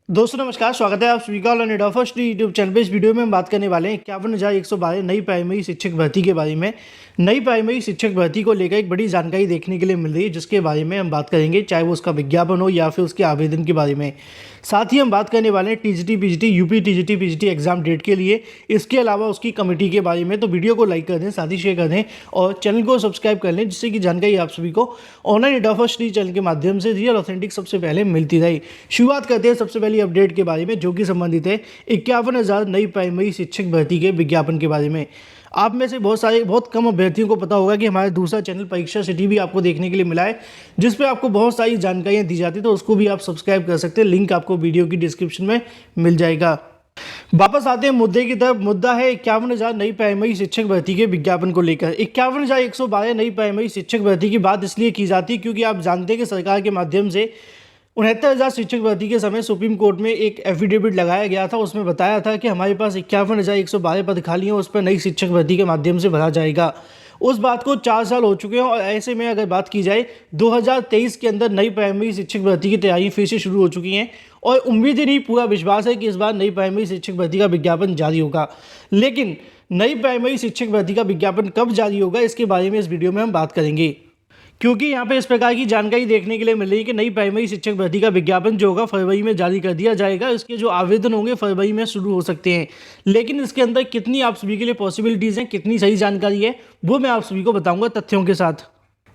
दोस्तों नमस्कार, स्वागत है आप सभी का all India first YouTube channel पे। इस वीडियो में हम बात करने वाले हैं 51,112 नई प्राइमरी शिक्षक भर्ती के बारे में। नई प्राइमरी शिक्षक भर्ती को लेकर एक बड़ी जानकारी देखने के लिए मिल रही है, जिसके बारे में हम बात करेंगे, चाहे वो उसका विज्ञापन हो या फिर उसके आवेदन के बारे में। साथ ही हम बात करने वाले हैं TGT PGT UP TGT PGT exam date के लिए, इसके अलावा उसकी कमेटी के बारे में। तो वीडियो को लाइक कर दें, साथ ही शेयर कर दें और चैनल को सब्सक्राइब कर लें, जिससे कि जानकारी आप सभी को ऑनलाइन इंडिया फर्स्ट चैनल के माध्यम से रियल ऑथेंटिक सबसे पहले मिलती रही। शुरुआत करते हैं सबसे पहले अपडेट के बारे में, जो कि संबंधित है 51,000 नई प्राइमरी शिक्षक भर्ती के विज्ञापन के बारे में। आप में से बहुत कम अभ्यर्थियों को पता होगा कि हमारा दूसरा चैनल परीक्षा सिटी भी आपको देखने के लिए मिला है, जिस पे आपको बहुत सारी जानकारियां दी जाती है, तो उसको भी आप सब्सक्राइब कर सकते हैं। लिंक आपको वीडियो की डिस्क्रिप्शन में मिल जाएगा। वापस आते हैं मुद्दे की तरफ। मुद्दा है 51,000 नई प्राइमरी शिक्षक भर्ती के विज्ञापन को लेकर। 51,112 नई प्राइमरी शिक्षक भर्ती की बात इसलिए की जाती है क्योंकि आप जानते हैं कि सरकार के माध्यम से 69,000 शिक्षक भर्ती के समय सुप्रीम कोर्ट में एक एफिडेविट लगाया गया था। उसमें बताया था कि हमारे पास 51,112 पद खाली हैं, उस पर नई शिक्षक भर्ती के माध्यम से भरा जाएगा। उस बात को 4 साल हो चुके हैं और ऐसे में अगर बात की जाए 2023 के अंदर नई प्राइमरी शिक्षक भर्ती की तैयारी फिर से शुरू हो चुकी हैं और उम्मीद ही नहीं, पूरा विश्वास है कि इस बार नई प्राइमरी शिक्षक भर्ती का विज्ञापन जारी होगा। लेकिन नई प्राइमरी शिक्षक भर्ती का विज्ञापन कब जारी होगा, इसके बारे में इस वीडियो में हम बात करेंगे, क्योंकि यहाँ पे इस प्रकार की जानकारी देखने के लिए मिल रही है कि नई प्राइमरी शिक्षक भर्ती का विज्ञापन जो होगा फरवरी में जारी कर दिया जाएगा। इसके जो आवेदन होंगे फरवरी में शुरू हो सकते हैं, लेकिन इसके अंदर कितनी आप सभी के लिए पॉसिबिलिटीज़ हैं, कितनी सही जानकारी है, वो मैं आप सभी को बताऊंगा तथ्यों के साथ।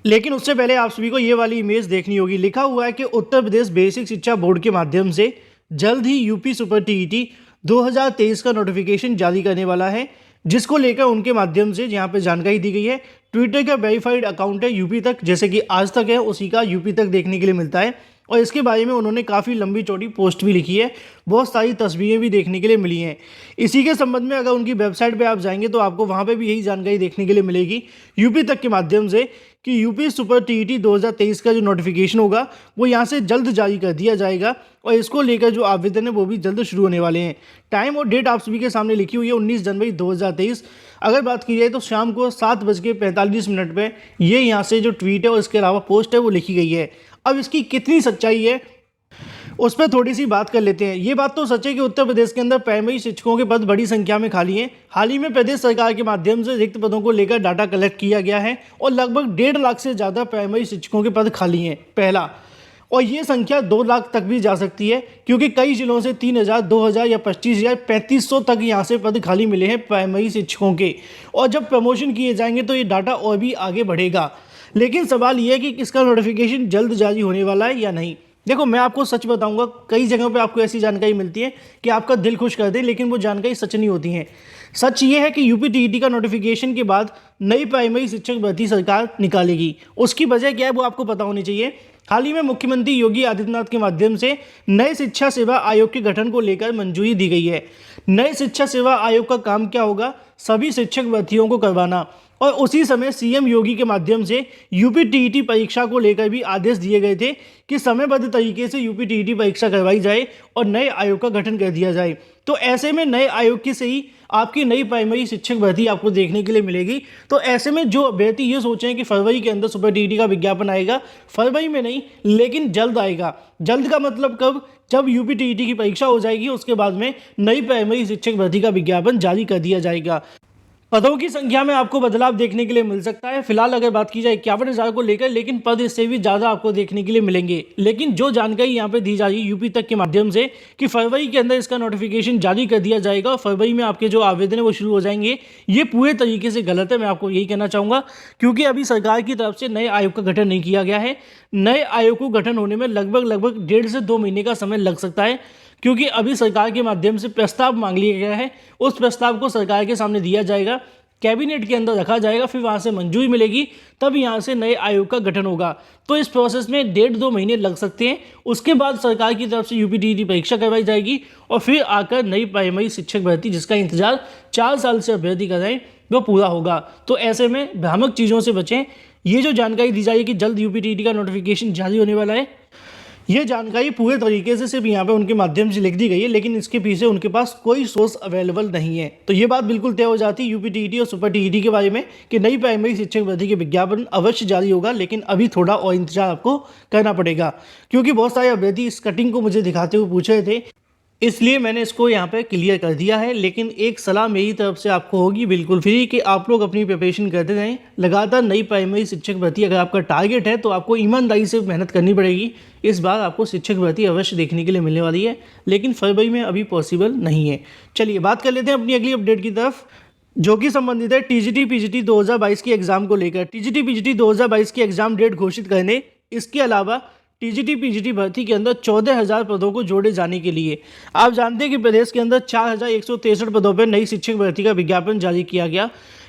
लेकिन उससे पहले आप सभी को ये वाली इमेज देखनी होगी। लिखा हुआ है कि उत्तर प्रदेश बेसिक शिक्षा बोर्ड के माध्यम से जल्द ही यूपी सुपर टीईटी 2023 का नोटिफिकेशन जारी करने वाला है, जिसको लेकर उनके माध्यम से यहाँ पे जानकारी दी गई है। ट्विटर का वेरीफाइड अकाउंट है यूपी तक, जैसे कि आज तक है उसी का यूपी तक देखने के लिए मिलता है। और इसके बारे में उन्होंने काफ़ी लंबी चौड़ी पोस्ट भी लिखी है, बहुत सारी तस्वीरें भी देखने के लिए मिली हैं। इसी के संबंध में अगर उनकी वेबसाइट पे आप जाएंगे तो आपको वहाँ पे भी यही जानकारी देखने के लिए मिलेगी यूपी तक के माध्यम से, कि यूपी सुपर टीईटी 2023 का जो नोटिफिकेशन होगा वो यहाँ से जल्द जारी कर दिया जाएगा और इसको लेकर जो आवेदन है वो भी जल्द शुरू होने वाले हैं। टाइम और डेट आप सभी के सामने लिखी हुई है 19 जनवरी 2023। अगर बात की जाए तो शाम को 7:45 पे ये यहाँ से जो ट्वीट है और इसके अलावा पोस्ट है वो लिखी गई है। अब इसकी कितनी सच्चाई है उस पर थोड़ी सी बात कर लेते हैं। ये बात तो सच है कि उत्तर प्रदेश के अंदर प्राइमरी शिक्षकों के पद बड़ी संख्या में खाली हैं। हाल ही में प्रदेश सरकार के माध्यम से रिक्त पदों को लेकर डाटा कलेक्ट किया गया है और लगभग 1.5 लाख से ज़्यादा प्राइमरी शिक्षकों के पद खाली हैं, पहला। और ये संख्या 2 लाख तक भी जा सकती है, क्योंकि कई जिलों से 3,000, 2,000 या 25,000, 3,500 तक यहाँ से पद खाली मिले हैं प्राइमरी शिक्षकों के। और जब प्रमोशन किए जाएंगे तो ये डाटा और भी आगे बढ़ेगा। लेकिन सवाल ये है कि इसका नोटिफिकेशन जल्द जारी होने वाला है या नहीं। देखो, मैं आपको सच बताऊंगा, कई जगहों पे आपको ऐसी जानकारी मिलती है कि आपका दिल खुश कर दे, लेकिन वो जानकारी सच नहीं होती है। सच ये है कि यूपी टीईटी का नोटिफिकेशन के बाद नई प्राइमरी शिक्षक भर्ती सरकार निकालेगी। उसकी वजह क्या है वो आपको पता होनी चाहिए। हाल ही में मुख्यमंत्री योगी आदित्यनाथ के माध्यम से नए शिक्षा सेवा आयोग के गठन को लेकर मंजूरी दी गई है। नए शिक्षा सेवा आयोग का काम क्या होगा? सभी शिक्षक भर्तियों को करवाना। और उसी समय सीएम योगी के माध्यम से यूपी टीईटी परीक्षा को लेकर भी आदेश दिए गए थे कि समयबद्ध तरीके से यूपी टीईटी परीक्षा करवाई जाए और नए आयोग का गठन कर दिया जाए। तो ऐसे में नए आयोग की से ही आपकी नई प्राइमरी शिक्षक भर्ती आपको देखने के लिए मिलेगी। तो ऐसे में जो अभ्यर्थी ये सोचें कि फरवरी के अंदर सुपर टीईटी का विज्ञापन आएगा, फरवरी में नहीं, लेकिन जल्द आएगा। जल्द का मतलब कब? जब यूपी टीईटी की परीक्षा हो जाएगी, उसके बाद में नई प्राइमरी शिक्षक भर्ती का विज्ञापन जारी कर दिया जाएगा। पदों की संख्या में आपको बदलाव देखने के लिए मिल सकता है। फिलहाल अगर बात की जाए 51,000 को लेकर, लेकिन पद इससे भी ज़्यादा आपको देखने के लिए मिलेंगे। लेकिन जो जानकारी यहाँ पे दी जा रही है यूपी तक के माध्यम से कि फरवरी के अंदर इसका नोटिफिकेशन जारी कर दिया जाएगा और फरवरी में आपके जो आवेदन है वो शुरू हो जाएंगे, ये पूरे तरीके से गलत है। मैं आपको यही कहना चाहूँगा, क्योंकि अभी सरकार की तरफ से नए आयोग का गठन नहीं किया गया है। नए आयोग को गठन होने में लगभग 1.5 से 2 महीने का समय लग सकता है, क्योंकि अभी सरकार के माध्यम से प्रस्ताव मांग लिया गया है। उस प्रस्ताव को सरकार के सामने दिया जाएगा, कैबिनेट के अंदर रखा जाएगा, फिर वहाँ से मंजूरी मिलेगी, तब यहाँ से नए आयोग का गठन होगा। तो इस प्रोसेस में 1.5-2 महीने लग सकते हैं। उसके बाद सरकार की तरफ से यूपी टीईटी परीक्षा करवाई जाएगी और फिर आकर नई प्राइमरी शिक्षक भर्ती, जिसका इंतजार 4 साल से अभ्यर्थी कर रहे हैं, वो पूरा होगा। तो ऐसे में भ्रामक चीज़ों से बचें। ये जो जानकारी दी जाए कि जल्द यूपी टीईटी का नोटिफिकेशन जारी होने वाला है, ये जानकारी पूरे तरीके से सिर्फ यहाँ पे उनके माध्यम से लिख दी गई है, लेकिन इसके पीछे उनके पास कोई सोर्स अवेलेबल नहीं है। तो ये बात बिल्कुल तय हो जाती है यूपी टीईटी और सुपर टीईटी के बारे में कि नई प्राइमरी शिक्षक भर्ती के विज्ञापन अवश्य जारी होगा, लेकिन अभी थोड़ा और इंतजार आपको करना पड़ेगा। क्योंकि बहुत सारे अभ्यर्थी इस कटिंग को मुझे दिखाते हुए पूछ रहे थे इसलिए मैंने इसको यहाँ पे क्लियर कर दिया है। लेकिन एक सलाह मेरी तरफ से आपको होगी बिल्कुल फ्री कि आप लोग अपनी प्रिपरेशन करते रहें। लगातार नई प्राइमरी शिक्षक भर्ती अगर आपका टारगेट है तो आपको ईमानदारी से मेहनत करनी पड़ेगी। इस बार आपको शिक्षक भर्ती अवश्य देखने के लिए मिलने वाली है, लेकिन फरवरी में अभी पॉसिबल नहीं है। चलिए बात कर लेते हैं अपनी अगली अपडेट की तरफ, जो कि संबंधित है टीजीटी पीजीटी 2022 के एग्जाम को लेकर। टीजीटी पीजीटी 2022 की एग्जाम डेट घोषित करने, इसके अलावा टीजीटी पीजीटी भर्ती के अंदर 14,000 पदों को जोड़े जाने के लिए आप जानते हैं कि प्रदेश के अंदर 4,163 पदों पर नई शिक्षक भर्ती का विज्ञापन जारी किया गया।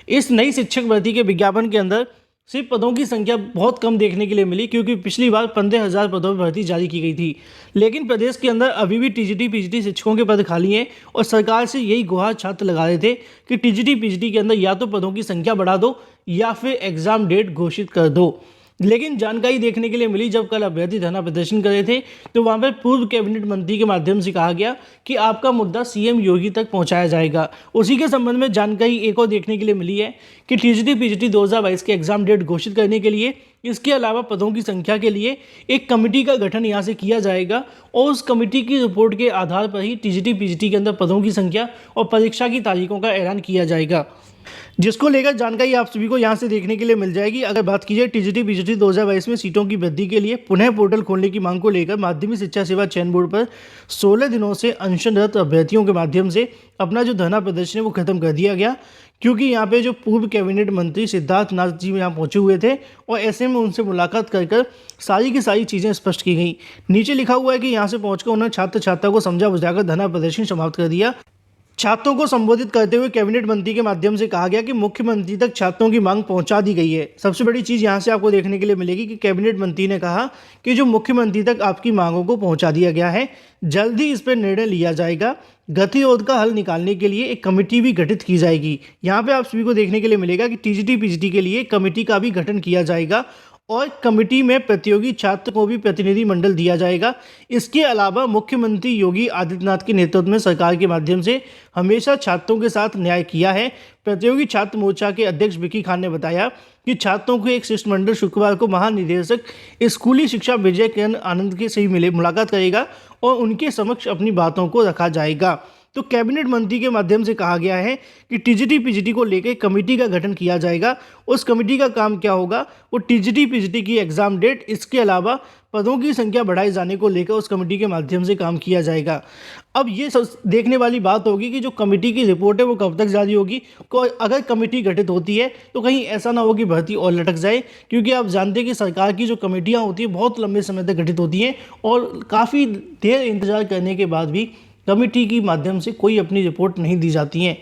इस नई शिक्षक भर्ती के विज्ञापन के अंदर सिर्फ पदों की संख्या बहुत कम देखने के लिए मिली, क्योंकि पिछली बार 15,000 पदों पर भर्ती जारी की गई थी। लेकिन प्रदेश के अंदर अभी भी टीजीटी पीजीटी शिक्षकों के पद खाली हैं और सरकार से यही गुहार छात्र लगा रहे थे कि टीजीटी पीजीटी के अंदर या तो पदों की संख्या बढ़ा दो या फिर एग्जाम डेट घोषित कर दो। लेकिन जानकारी देखने के लिए मिली, जब कल अभ्यर्थी धरना प्रदर्शन कर रहे थे तो वहां पर पूर्व कैबिनेट मंत्री के माध्यम से कहा गया कि आपका मुद्दा सीएम योगी तक पहुंचाया जाएगा। उसी के संबंध में जानकारी एक और देखने के लिए मिली है कि टीजीटी पीजीटी 2022 के एग्जाम डेट घोषित करने के लिए, इसके अलावा पदों की संख्या के लिए एक कमेटी का गठन यहाँ से किया जाएगा और उस कमेटी की रिपोर्ट के आधार पर ही टीजीटी पीजीटी के अंदर पदों की संख्या और परीक्षा की तारीखों का ऐलान किया जाएगा, जिसको लेकर जानकारी आप सभी को यहां से देखने के लिए मिल जाएगी। अगर बात की जाए टीजीटी पीजीटी 2022 में सीटों की वृद्धि के लिए पुनः पोर्टल खोलने की मांग को लेकर माध्यमिक शिक्षा सेवा चयन बोर्ड पर 16 दिनों से अनशनरत अभ्यर्थियों के माध्यम से अपना जो धरना प्रदर्शन है वो खत्म कर दिया गया, क्योंकि यहाँ पे जो पूर्व कैबिनेट मंत्री सिद्धार्थ नाथ जी यहाँ पहुंचे हुए थे और ऐसे में उनसे मुलाकात कर सारी की सारी चीज़ें स्पष्ट की गई। नीचे लिखा हुआ है कि यहाँ से पहुंचकर उन्होंने छात्र छात्रा को समझा बुझाकर धरना प्रदर्शन समाप्त कर दिया। छात्रों को संबोधित करते हुए कैबिनेट मंत्री के माध्यम से कहा गया कि मुख्यमंत्री तक छात्रों की मांग पहुंचा दी गई है। सबसे बड़ी चीज़ यहां से आपको देखने के लिए मिलेगी कि कैबिनेट मंत्री ने कहा कि जो मुख्यमंत्री तक आपकी मांगों को पहुंचा दिया गया है, जल्द ही इस पर निर्णय लिया जाएगा। गतिरोध का हल निकालने के लिए एक कमेटी भी गठित की जाएगी। यहाँ पे आप सभी को देखने के लिए मिलेगा कि टीजीटी पीजीटी के लिए कमेटी का भी गठन किया जाएगा और कमेटी में प्रतियोगी छात्र को भी प्रतिनिधि मंडल दिया जाएगा। इसके अलावा मुख्यमंत्री योगी आदित्यनाथ के नेतृत्व में सरकार के माध्यम से हमेशा छात्रों के साथ न्याय किया है। प्रतियोगी छात्र मोर्चा के अध्यक्ष विकी खान ने बताया कि छात्रों को एक शिष्टमंडल शुक्रवार को महानिदेशक स्कूली शिक्षा विजय किरण आनंद के से मिले मुलाकात करेगा और उनके समक्ष अपनी बातों को रखा जाएगा। तो कैबिनेट मंत्री के माध्यम से कहा गया है कि टीजीटी पीजीटी को लेकर कमेटी का गठन किया जाएगा। उस कमेटी का काम क्या होगा, वो टीजीटी पीजीटी की एग्जाम डेट, इसके अलावा पदों की संख्या बढ़ाए जाने को लेकर उस कमेटी के माध्यम से काम किया जाएगा। अब ये देखने वाली बात होगी कि जो कमेटी की रिपोर्ट है वो कब तक जारी होगी। अगर कमेटी गठित होती है तो कहीं ऐसा ना हो कि भर्ती और लटक जाए, क्योंकि आप जानते हैं कि सरकार की जो कमेटियाँ होती हैं बहुत लंबे समय तक गठित होती हैं और काफ़ी देर इंतजार करने के बाद भी कमेटी के माध्यम से कोई अपनी रिपोर्ट नहीं दी जाती है।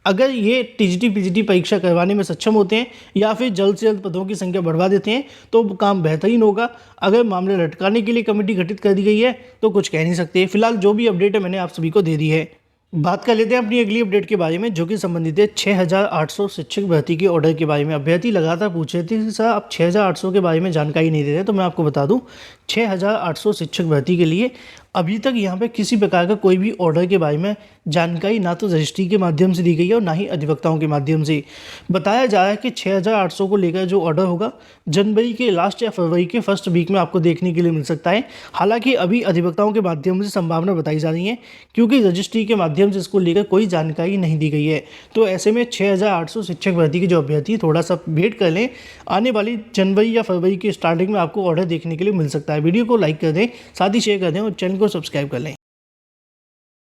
अगर ये टीजीटी पीजीटी परीक्षा करवाने में सक्षम होते हैं या फिर जल्द से जल्द पदों की संख्या बढ़वा देते हैं तो काम बेहतरीन होगा। अगर मामले लटकाने के लिए कमेटी गठित कर दी गई है तो कुछ कह नहीं सकते। फिलहाल जो भी अपडेट है मैंने आप सभी को दे दी है। बात कर लेते हैं अपनी अगली अपडेट के बारे में, जो कि संबंधित है 6,800 शिक्षक भर्ती के ऑर्डर के बारे में। अभ्यर्थी लगातार पूछ रहे थे कि सर आप 6,800 के बारे में जानकारी नहीं दे रहे, तो मैं आपको बता दूं 6,800 शिक्षक भर्ती के लिए अभी तक यहाँ पे किसी प्रकार का कोई भी ऑर्डर के बारे में जानकारी ना तो रजिस्ट्री के माध्यम से दी गई है और ना ही अधिवक्ताओं के माध्यम से। बताया जा रहा है कि 6,800 को लेकर जो ऑर्डर होगा जनवरी के लास्ट या फरवरी के फर्स्ट वीक में आपको देखने के लिए मिल सकता है। हालांकि अभी अधिवक्ताओं के माध्यम से संभावना बताई जा रही है, क्योंकि रजिस्ट्री के माध्यम से इसको लेकर कोई जानकारी नहीं दी गई है। तो ऐसे में 6,800 शिक्षक भर्ती के जो अभ्यर्थी थोड़ा सा वेट कर लें, आने वाली जनवरी या फरवरी की स्टार्टिंग में आपको ऑर्डर देखने के लिए मिल सकता है। वीडियो को लाइक कर दें, साथ ही शेयर कर दें और चैनल को सब्सक्राइब कर लें।